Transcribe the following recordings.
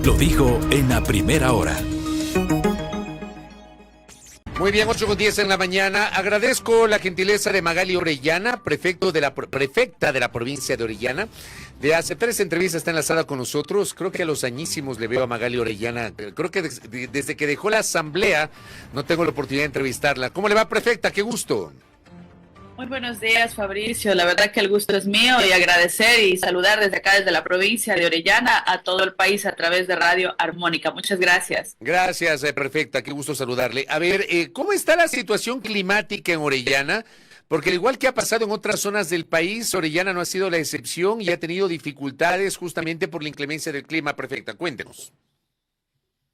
Lo dijo en la primera hora. Muy bien, 8:10 en la mañana. Agradezco la gentileza de Magali Orellana, prefecta de la provincia de Orellana, de aceptar esta entrevista. Está enlazada con nosotros. Creo que a los añísimos le veo a Magali Orellana. Creo que desde que dejó la asamblea no tengo la oportunidad de entrevistarla. ¿Cómo le va, prefecta? Qué gusto. Muy buenos días, Fabricio. La verdad que el gusto es mío y agradecer y saludar desde acá, desde la provincia de Orellana, a todo el país a través de Radio Armónica. Muchas gracias. Gracias, perfecta. Qué gusto saludarle. A ver, ¿cómo está la situación climática en Orellana? Porque al igual que ha pasado en otras zonas del país, Orellana no ha sido la excepción y ha tenido dificultades justamente por la inclemencia del clima, prefecta. Cuéntenos.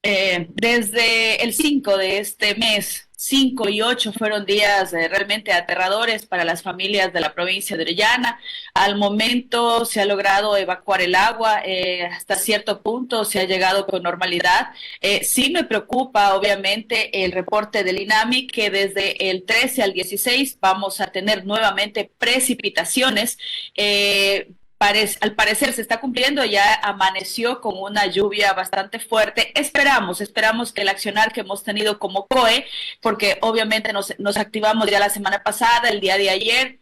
Desde el 5 de este mes, 5 y 8 fueron días realmente aterradores para las familias de la provincia de Orellana. Al momento se ha logrado evacuar el agua, hasta cierto punto se ha llegado con normalidad. Sí me preocupa, obviamente, el reporte del INAMI, que desde el 13 al 16 vamos a tener nuevamente precipitaciones. Al parecer se está cumpliendo, ya amaneció con una lluvia bastante fuerte. Esperamos que el accionar que hemos tenido como COE, porque obviamente nos activamos ya la semana pasada, el día de ayer,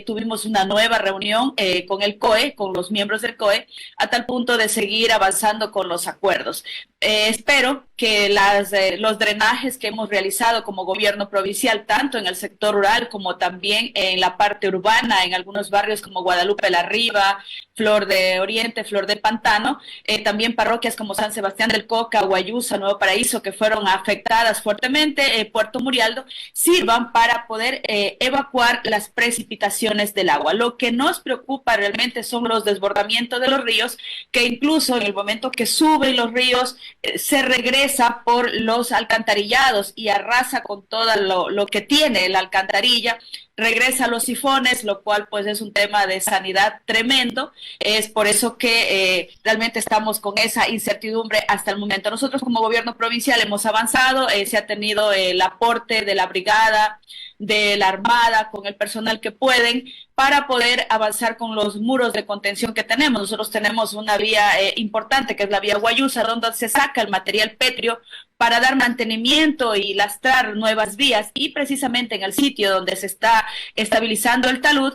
tuvimos una nueva reunión con el COE, con los miembros del COE, a tal punto de seguir avanzando con los acuerdos. Espero que los drenajes que hemos realizado como gobierno provincial, tanto en el sector rural como también en la parte urbana, en algunos barrios como Guadalupe la Riva, Flor de Oriente, Flor del Pantano, también parroquias como San Sebastián del Coca, Guayusa, Nuevo Paraíso, que fueron afectadas fuertemente, Puerto Murialdo, sirvan para poder evacuar las precipitaciones del agua. Lo que nos preocupa realmente son los desbordamientos de los ríos, que incluso en el momento que suben los ríos, se regresa por los alcantarillados y arrasa con todo lo que tiene la alcantarilla, regresa a los sifones, lo cual pues es un tema de sanidad tremendo. Es por eso que realmente estamos con esa incertidumbre hasta el momento. Nosotros como gobierno provincial hemos avanzado, se ha tenido el aporte de la brigada, de la Armada, con el personal que pueden, para poder avanzar con los muros de contención que tenemos. Nosotros tenemos una vía importante, que es la vía Guayusa, donde se saca el material pétreo para dar mantenimiento y lastrar nuevas vías, y precisamente en el sitio donde se está estabilizando el talud,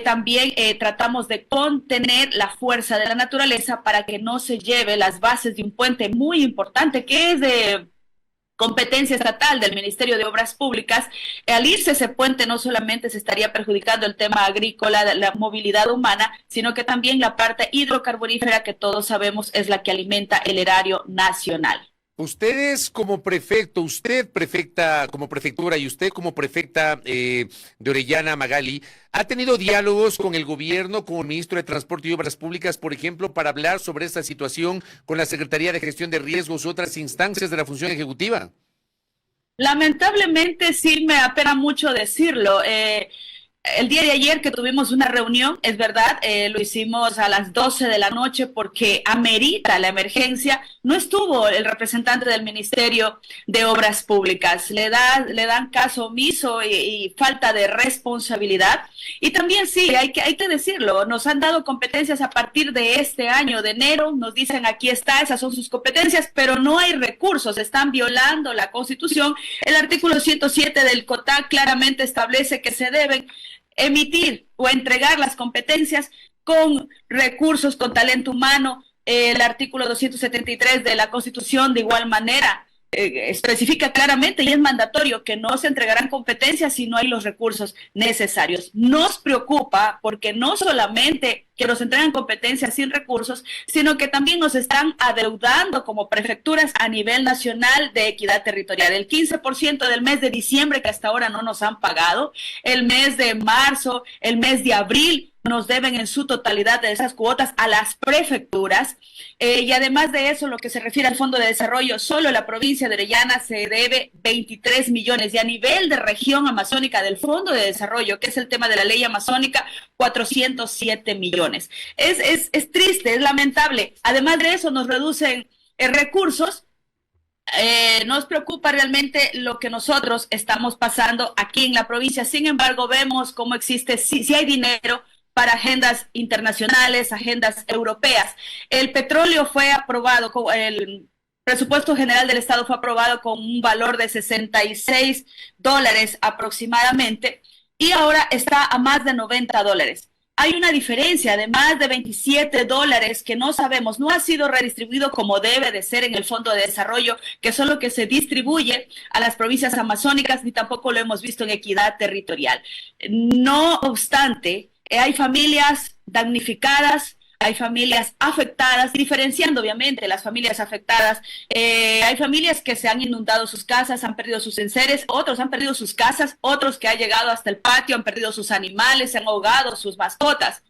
también tratamos de contener la fuerza de la naturaleza para que no se lleve las bases de un puente muy importante que es de competencia estatal del Ministerio de Obras Públicas. Al irse ese puente no solamente se estaría perjudicando el tema agrícola, la movilidad humana, sino que también la parte hidrocarburífera, que todos sabemos es la que alimenta el erario nacional. Ustedes como prefecto, usted prefecta como prefectura y usted como prefecta de Orellana, Magali, ¿ha tenido diálogos con el gobierno, con el ministro de Transporte y Obras Públicas, por ejemplo, para hablar sobre esta situación con la Secretaría de Gestión de Riesgos u otras instancias de la función ejecutiva? Lamentablemente sí, me apena mucho decirlo. El día de ayer que tuvimos una reunión, es verdad, lo hicimos a las 12 de la noche porque amerita la emergencia. No estuvo el representante del Ministerio de Obras Públicas. Le dan caso omiso y falta de responsabilidad. Y también sí, hay que decirlo, nos han dado competencias a partir de este año, de enero. Nos dicen aquí está, esas son sus competencias, pero no hay recursos. Están violando la Constitución. El artículo 107 del COTAC claramente establece que se deben emitir o entregar las competencias con recursos, con talento humano. El artículo 273 de la Constitución de igual manera especifica claramente y es mandatorio que no se entregarán competencias si no hay los recursos necesarios. Nos preocupa porque no solamente que nos entregan competencias sin recursos, sino que también nos están adeudando como prefecturas a nivel nacional de equidad territorial. El 15% del mes de diciembre que hasta ahora no nos han pagado, el mes de marzo, el mes de abril, nos deben en su totalidad de esas cuotas a las prefecturas. Y además de eso, lo que se refiere al Fondo de Desarrollo, solo la provincia de Orellana se debe 23 millones y a nivel de región amazónica del Fondo de Desarrollo, que es el tema de la ley amazónica, 407 millones. Es triste, es lamentable. Además de eso, nos reducen recursos. Nos preocupa realmente lo que nosotros estamos pasando aquí en la provincia. Sin embargo, vemos cómo existe, si hay dinero, para agendas internacionales, agendas europeas. El petróleo fue aprobado, el presupuesto general del Estado fue aprobado con un valor de $66 aproximadamente y ahora está a más de $90. Hay una diferencia de más de $27 que no sabemos, no ha sido redistribuido como debe de ser en el Fondo de Desarrollo, que es lo que se distribuye a las provincias amazónicas, ni tampoco lo hemos visto en equidad territorial. No obstante, hay familias damnificadas, hay familias afectadas, diferenciando obviamente las familias afectadas. Hay familias que se han inundado sus casas, han perdido sus enseres, otros han perdido sus casas, otros que han llegado hasta el patio, han perdido sus animales, se han ahogado sus mascotas.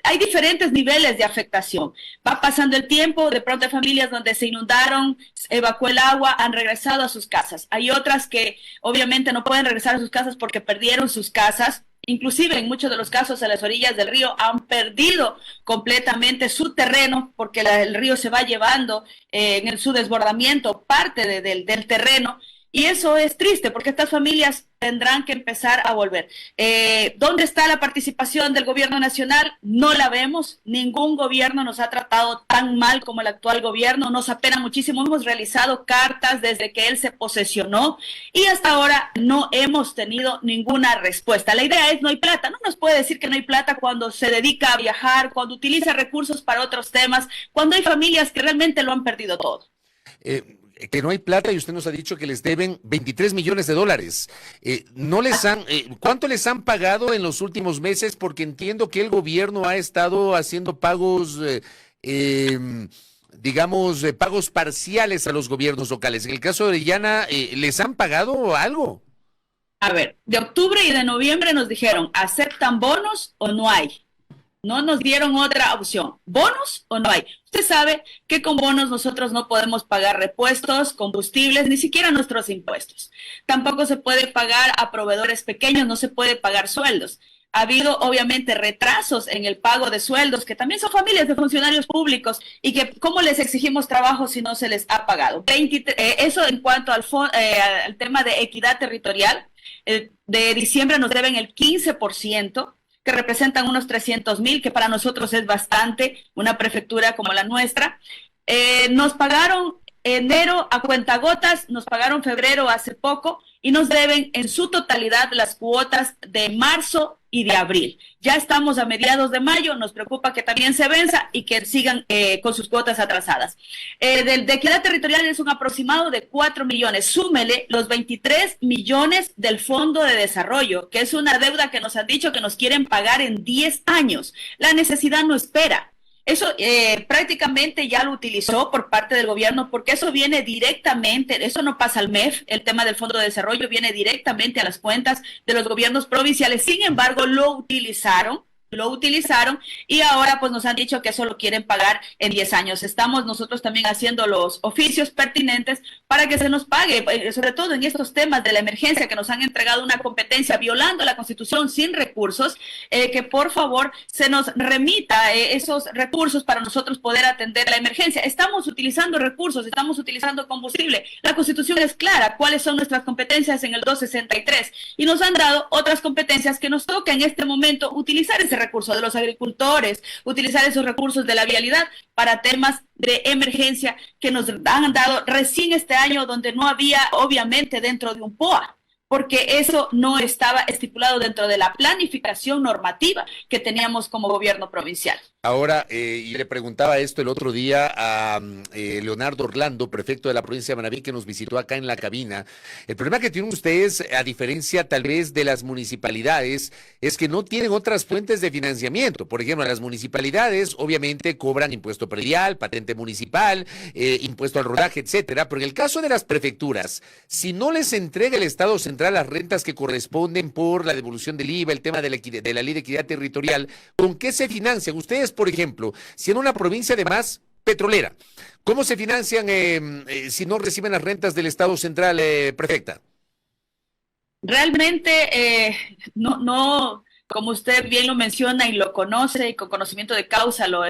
Hay diferentes niveles de afectación. Va pasando el tiempo, de pronto hay familias donde se inundaron, evacuó el agua, han regresado a sus casas. Hay otras que obviamente no pueden regresar a sus casas porque perdieron sus casas. Inclusive en muchos de los casos a las orillas del río han perdido completamente su terreno porque el río se va llevando en su desbordamiento parte del terreno. Y eso es triste porque estas familias tendrán que empezar a volver. ¿Dónde está la participación del gobierno nacional? No la vemos. Ningún gobierno nos ha tratado tan mal como el actual gobierno. Nos apena muchísimo. Hemos realizado cartas desde que él se posesionó y hasta ahora no hemos tenido ninguna respuesta. La idea es no hay plata. No nos puede decir que no hay plata cuando se dedica a viajar, cuando utiliza recursos para otros temas, cuando hay familias que realmente lo han perdido todo. Que no hay plata y usted nos ha dicho que les deben $23 millones. No les han, ¿cuánto les han pagado en los últimos meses? Porque entiendo que el gobierno ha estado haciendo pagos, pagos parciales a los gobiernos locales. En el caso de Orellana, ¿les han pagado algo? A ver, de octubre y de noviembre nos dijeron, ¿aceptan bonos o no hay? No nos dieron otra opción, ¿bonos o no hay? Usted sabe que con bonos nosotros no podemos pagar repuestos, combustibles, ni siquiera nuestros impuestos. Tampoco se puede pagar a proveedores pequeños, no se puede pagar sueldos. Ha habido obviamente retrasos en el pago de sueldos, que también son familias de funcionarios públicos, y que cómo les exigimos trabajo si no se les ha pagado. Eso en cuanto al tema de equidad territorial, de diciembre nos deben el 15%, que representan unos 300,000, que para nosotros es bastante, una prefectura como la nuestra. Nos pagaron enero a cuentagotas, nos pagaron febrero hace poco y nos deben en su totalidad las cuotas de marzo y de abril. Ya estamos a mediados de mayo, nos preocupa que también se venza y que sigan con sus cuotas atrasadas. De equidad territorial es un aproximado de 4 millones. Súmele los 23 millones del Fondo de Desarrollo, que es una deuda que nos han dicho que nos quieren pagar en 10 años. La necesidad no espera. Eso prácticamente ya lo utilizó por parte del gobierno, porque eso viene directamente, eso no pasa al MEF, el tema del Fondo de Desarrollo viene directamente a las cuentas de los gobiernos provinciales. Sin embargo, lo utilizaron y ahora pues nos han dicho que eso lo quieren pagar en 10 años. Estamos nosotros también haciendo los oficios pertinentes para que se nos pague, sobre todo en estos temas de la emergencia, que nos han entregado una competencia violando la Constitución sin recursos, que por favor se nos remita esos recursos para nosotros poder atender la emergencia. Estamos utilizando recursos, estamos utilizando combustible. La Constitución es clara cuáles son nuestras competencias en el 263 y nos han dado otras competencias que nos toca en este momento utilizar ese recurso de los agricultores, utilizar esos recursos de la vialidad para temas de emergencia que nos han dado recién este año, donde no había obviamente dentro de un POA, porque eso no estaba estipulado dentro de la planificación normativa que teníamos como gobierno provincial. Ahora, y le preguntaba esto el otro día a Leonardo Orlando, prefecto de la provincia de Manabí, que nos visitó acá en la cabina. El problema que tienen ustedes, a diferencia tal vez de las municipalidades, es que no tienen otras fuentes de financiamiento. Por ejemplo, las municipalidades obviamente cobran impuesto predial, patente municipal, impuesto al rodaje, etcétera. Pero en el caso de las prefecturas, si no les entrega el Estado central las rentas que corresponden por la devolución del IVA, el tema de la ley de equidad territorial, ¿con qué se financian? Ustedes, por ejemplo, si en una provincia además petrolera, ¿cómo se financian si no reciben las rentas del Estado central, prefecta? Realmente no, como usted bien lo menciona y lo conoce y con conocimiento de causa lo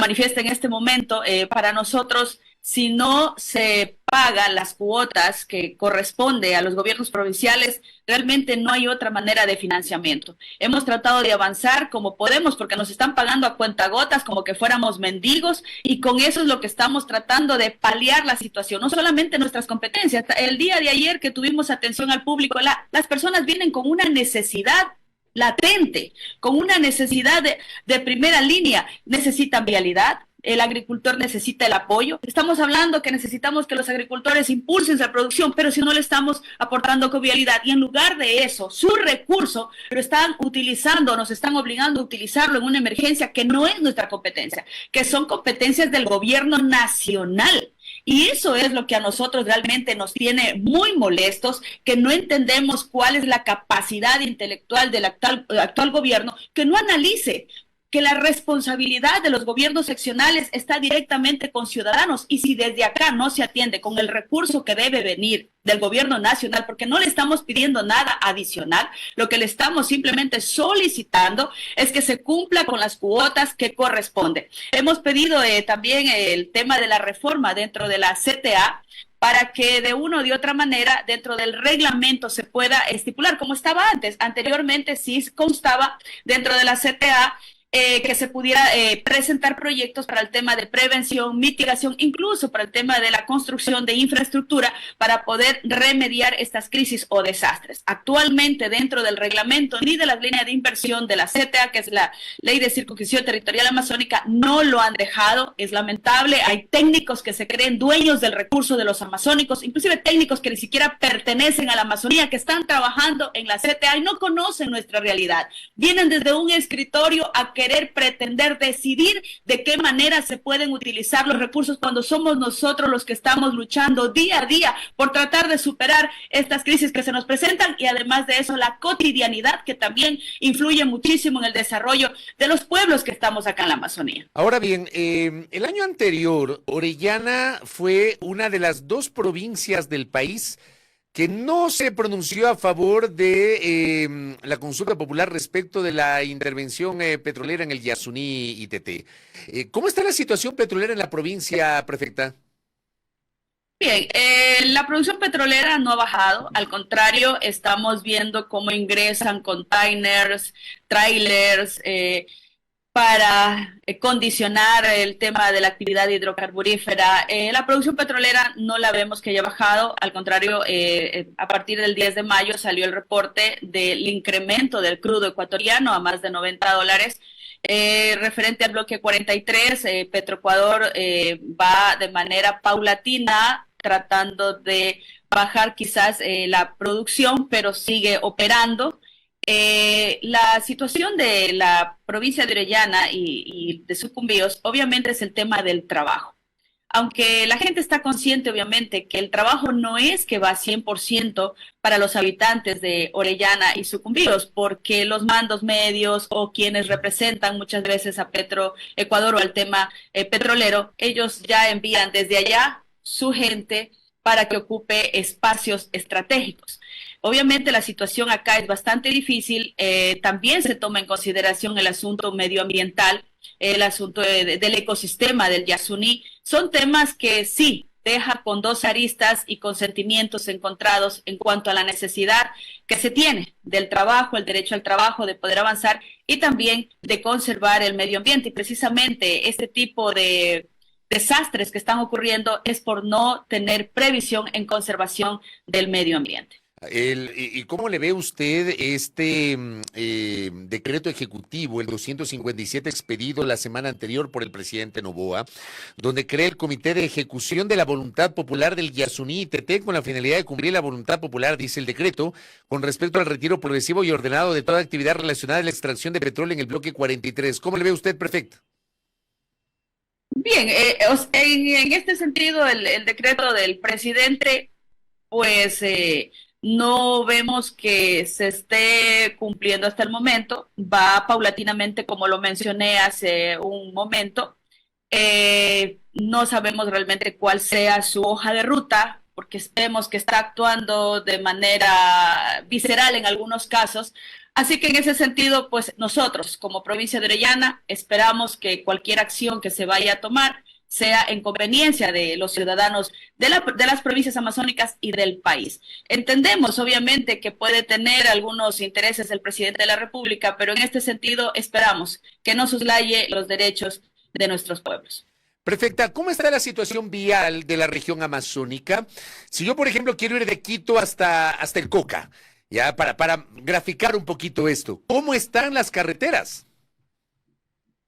manifiesta en este momento, para nosotros si no se pagan las cuotas que corresponde a los gobiernos provinciales, realmente no hay otra manera de financiamiento. Hemos tratado de avanzar como podemos porque nos están pagando a cuentagotas como que fuéramos mendigos y con eso es lo que estamos tratando de paliar la situación, no solamente nuestras competencias. El día de ayer que tuvimos atención al público, las personas vienen con una necesidad latente, con una necesidad de primera línea, necesitan vialidad. El agricultor necesita el apoyo. Estamos hablando que necesitamos que los agricultores impulsen su producción, pero si no le estamos aportando con vialidad y en lugar de eso, su recurso lo están utilizando, nos están obligando a utilizarlo en una emergencia que no es nuestra competencia, que son competencias del gobierno nacional. Y eso es lo que a nosotros realmente nos tiene muy molestos, que no entendemos cuál es la capacidad intelectual del actual gobierno, que no analice que la responsabilidad de los gobiernos seccionales está directamente con ciudadanos y si desde acá no se atiende con el recurso que debe venir del gobierno nacional, porque no le estamos pidiendo nada adicional, lo que le estamos simplemente solicitando es que se cumpla con las cuotas que corresponden. Hemos pedido también el tema de la reforma dentro de la CTA, para que de una o de otra manera dentro del reglamento se pueda estipular como estaba antes. Anteriormente sí constaba dentro de la CTA que se pudiera presentar proyectos para el tema de prevención, mitigación, incluso para el tema de la construcción de infraestructura para poder remediar estas crisis o desastres. Actualmente dentro del reglamento ni de las líneas de inversión de la CTA, que es la Ley de Circunscripción Territorial Amazónica, no lo han dejado. Es lamentable. Hay técnicos que se creen dueños del recurso de los amazónicos, inclusive técnicos que ni siquiera pertenecen a la Amazonía, que están trabajando en la CTA y no conocen nuestra realidad. Vienen desde un escritorio a querer pretender decidir de qué manera se pueden utilizar los recursos cuando somos nosotros los que estamos luchando día a día por tratar de superar estas crisis que se nos presentan y además de eso la cotidianidad que también influye muchísimo en el desarrollo de los pueblos que estamos acá en la Amazonía. Ahora bien, el año anterior, Orellana fue una de las 2 provincias del país que no se pronunció a favor de la consulta popular respecto de la intervención petrolera en el Yasuní ITT. ¿Cómo está la situación petrolera en la provincia, prefecta? Bien, la producción petrolera no ha bajado, al contrario, estamos viendo cómo ingresan containers, trailers, para condicionar el tema de la actividad hidrocarburífera. La producción petrolera no la vemos que haya bajado, al contrario, a partir del 10 de mayo salió el reporte del incremento del crudo ecuatoriano a más de $90. Referente al bloque 43, Petroecuador va de manera paulatina tratando de bajar quizás la producción, pero sigue operando. La situación de la provincia de Orellana y de Sucumbíos obviamente es el tema del trabajo. Aunque la gente está consciente obviamente que el trabajo no es que va 100% para los habitantes de Orellana y Sucumbíos, porque los mandos medios o quienes representan muchas veces a Petroecuador o al tema petrolero, ellos ya envían desde allá su gente para que ocupe espacios estratégicos. Obviamente la situación acá es bastante difícil, también se toma en consideración el asunto medioambiental, el asunto del ecosistema del Yasuní. Son temas que sí deja con 2 aristas y con sentimientos encontrados en cuanto a la necesidad que se tiene del trabajo, el derecho al trabajo, de poder avanzar y también de conservar el medio ambiente. Y precisamente este tipo de desastres que están ocurriendo es por no tener previsión en conservación del medio ambiente. ¿Y cómo le ve usted este decreto ejecutivo, el 257 expedido la semana anterior por el presidente Noboa, donde crea el Comité de Ejecución de la Voluntad Popular del Yasuní ITT con la finalidad de cumplir la voluntad popular, dice el decreto, con respecto al retiro progresivo y ordenado de toda actividad relacionada a la extracción de petróleo en el bloque 43? ¿Cómo le ve usted, prefecto? Bien, en este sentido, el decreto del presidente, pues no vemos que se esté cumpliendo hasta el momento, va paulatinamente, como lo mencioné hace un momento. No sabemos realmente cuál sea su hoja de ruta, porque vemos que está actuando de manera visceral en algunos casos. Así que en ese sentido, pues nosotros como provincia de Orellana esperamos que cualquier acción que se vaya a tomar sea en conveniencia de los ciudadanos de las provincias amazónicas y del país. Entendemos, obviamente, que puede tener algunos intereses el presidente de la República, pero en este sentido esperamos que no soslaye los derechos de nuestros pueblos. Prefecta, ¿cómo está la situación vial de la región amazónica? Si yo, por ejemplo, quiero ir de Quito hasta el Coca, ya para graficar un poquito esto, ¿cómo están las carreteras?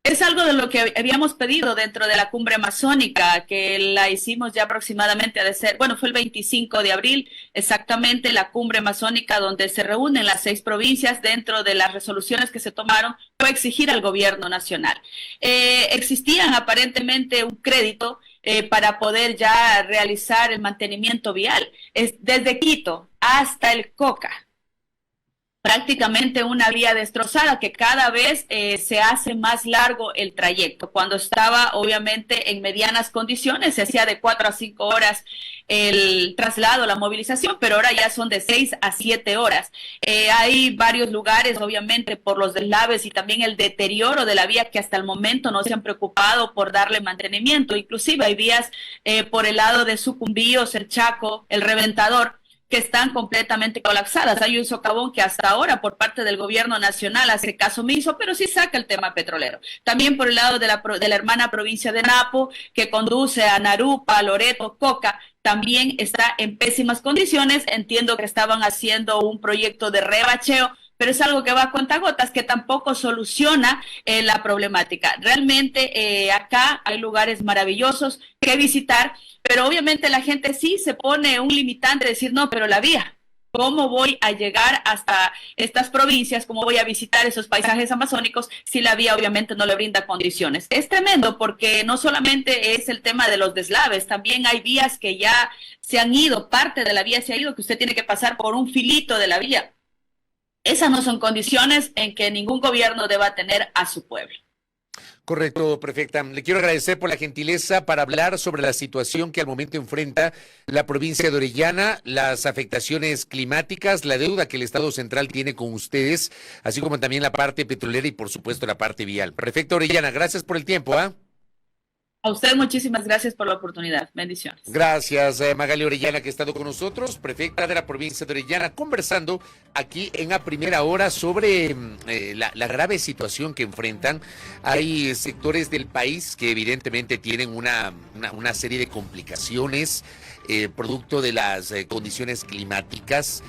Es algo de lo que habíamos pedido dentro de la cumbre amazónica, que la hicimos ya aproximadamente fue el 25 de abril, exactamente la cumbre amazónica donde se reúnen las 6 provincias. Dentro de las resoluciones que se tomaron fue exigir al gobierno nacional. Existían aparentemente un crédito para poder ya realizar el mantenimiento vial. Desde Quito hasta el Coca, prácticamente una vía destrozada que cada vez se hace más largo el trayecto. Cuando estaba obviamente en medianas condiciones se hacía de 4 a 5 horas el traslado, la movilización, pero ahora ya son de 6 a 7 horas. Hay varios lugares, obviamente, por los deslaves y también el deterioro de la vía que hasta el momento no se han preocupado por darle mantenimiento. Inclusive hay vías por el lado de Sucumbíos, el Chaco, el Reventador, que están completamente colapsadas. Hay un socavón que hasta ahora por parte del gobierno nacional hace caso omiso, pero sí saca el tema petrolero. También por el lado de la hermana provincia de Napo, que conduce a Narupa, Loreto, Coca, también está en pésimas condiciones. Entiendo que estaban haciendo un proyecto de rebacheo, pero es algo que va a cuentagotas, que tampoco soluciona la problemática. Realmente acá hay lugares maravillosos que visitar, pero obviamente la gente sí se pone un limitante de decir, no, pero la vía, ¿cómo voy a llegar hasta estas provincias? ¿Cómo voy a visitar esos paisajes amazónicos si la vía obviamente no le brinda condiciones? Es tremendo porque no solamente es el tema de los deslaves, también hay vías que ya se han ido, parte de la vía se ha ido, que usted tiene que pasar por un filito de la vía. Esas no son condiciones en que ningún gobierno deba tener a su pueblo. Correcto, prefecta. Le quiero agradecer por la gentileza para hablar sobre la situación que al momento enfrenta la provincia de Orellana, las afectaciones climáticas, la deuda que el Estado central tiene con ustedes, así como también la parte petrolera y por supuesto la parte vial. Prefecta Orellana, gracias por el tiempo, ¿ah? A usted muchísimas gracias por la oportunidad. Bendiciones. Gracias, Magali Orellana, que ha estado con nosotros, prefecta de la provincia de Orellana, conversando aquí en A Primera Hora sobre la grave situación que enfrentan. Hay sectores del país que evidentemente tienen una serie de complicaciones producto de las condiciones climáticas.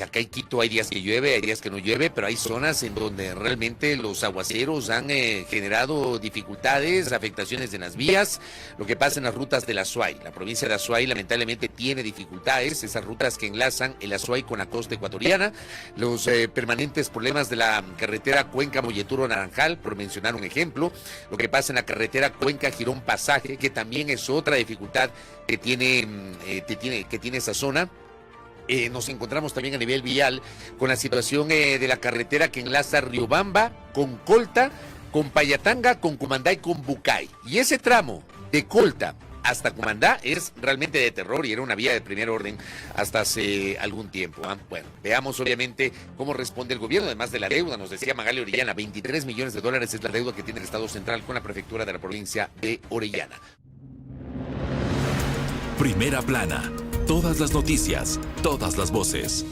Acá en Quito hay días que llueve, hay días que no llueve, pero hay zonas en donde realmente los aguaceros han generado dificultades, afectaciones en las vías. Lo que pasa en las rutas del Azuay. La provincia de Azuay lamentablemente tiene dificultades, esas rutas que enlazan el Azuay con la costa ecuatoriana. Los permanentes problemas de la carretera Cuenca-Molleturo-Naranjal, por mencionar un ejemplo. Lo que pasa en la carretera Cuenca-Girón-Pasaje, que también es otra dificultad que tiene esa zona. Nos encontramos también a nivel vial con la situación de la carretera que enlaza Riobamba con Colta, con Payatanga, con Cumandá y con Bucay. Y ese tramo de Colta hasta Cumandá es realmente de terror y era una vía de primer orden hasta hace algún tiempo. Bueno, veamos obviamente cómo responde el gobierno, además de la deuda. Nos decía Magali Orellana, 23 millones de dólares es la deuda que tiene el Estado central con la prefectura de la provincia de Orellana. Primera Plana. Todas las noticias, todas las voces.